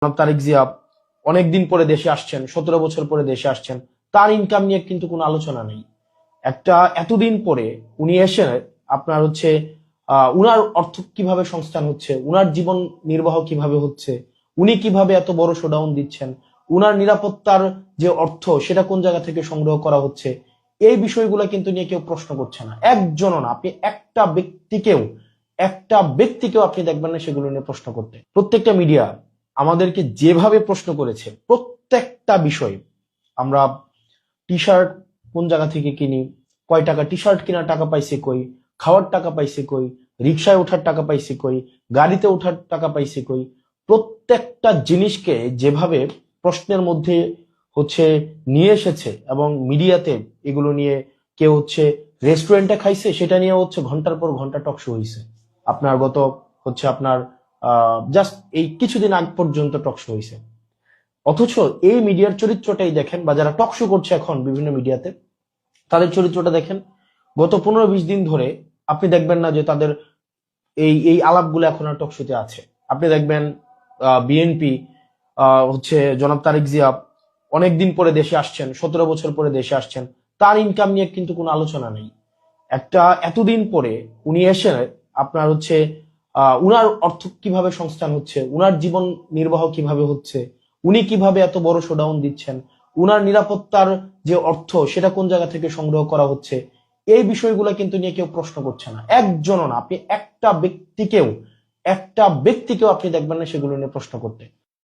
জনাব তারেক জিয়া অনেকদিন পরে দেশে আসছেন, 17 বছর পরে দেশে আসছেন। তার ইনকাম নিয়ে কিন্তু কোনো আলোচনা নেই। এতদিন পরে উনি এসে আপনার হচ্ছে উনার অর্থ কিভাবে সংস্থান হচ্ছে, উনার জীবন নির্বাহ কিভাবে হচ্ছে, উনি কিভাবে এত বড় শোডাউন দিচ্ছেন, উনার নিরাপত্তার যে অর্থ সেটা কোন জায়গা থেকে সংগ্রহ করা হচ্ছে, এই বিষয়গুলো কিন্তু নিয়ে কেউ প্রশ্ন করছে না। একজনও না, আপনি একটা ব্যক্তিকেও আপনি দেখবেন না সেগুলো নিয়ে প্রশ্ন করতে। প্রত্যেকটা মিডিয়া আমাদেরকে যেভাবে প্রশ্ন করেছে, প্রত্যেকটা বিষয় আমরা টি শার্ট কোন জায়গা থেকে কিনি, কয় টাকা টি শার্ট কেনার টাকা পাইছে কই, খাওয়ার টাকা পাইছে কই, রিক্সায় ওঠার টাকা পাইছে কই, গাড়িতে ওঠার টাকা পাইছে কই, প্রত্যেকটা জিনিসকে যেভাবে প্রশ্নের মধ্যে নিয়ে এসেছে এবং মিডিয়াতে এগুলো নিয়ে কেউ রেস্টুরেন্টে খাইছে সেটা নিয়ে ঘন্টার পর ঘন্টা টক শো হয়েছে। আপনার গত আপনার জাস্ট এই কিছুদিন আগ পর্যন্ত টক শো হয়েছে। অথচ এই মিডিয়ার চরিত্রটাই দেখেন, বা যারা টক শো করছে এখন বিভিন্ন মিডিয়াতে তাদের চরিত্রটা দেখেন। গত 15-20 দিন ধরে আপনি দেখবেন না যে তাদের এই এই আলাপগুলো এখন আর টক শোতে আছে। আপনি দেখবেন বিএনপি জনাব তারেক জিয়া অনেকদিন পরে দেশে আসছেন, 17 বছর পরে দেশে আসছেন। তার ইনকাম নিয়ে কিন্তু কোনো আলোচনা নেই। এতদিন পরে উনি এসে আপনার উনার অর্থ কিভাবে সংস্থান হচ্ছে, উনার জীবন নির্বাহ কিভাবে হচ্ছে, উনি কিভাবে এত বড় শোডাউন দিচ্ছেন, উনার নিরাপত্তার যে অর্থ সেটা কোন জায়গা থেকে সংগ্রহ করা হচ্ছে, এই বিষয়গুলো কিন্তু নিয়ে কেউ প্রশ্ন করছে না। একজনও না, আপনি একটা ব্যক্তিকেও আপনি দেখবেন না সেগুলো নিয়ে প্রশ্ন করতে।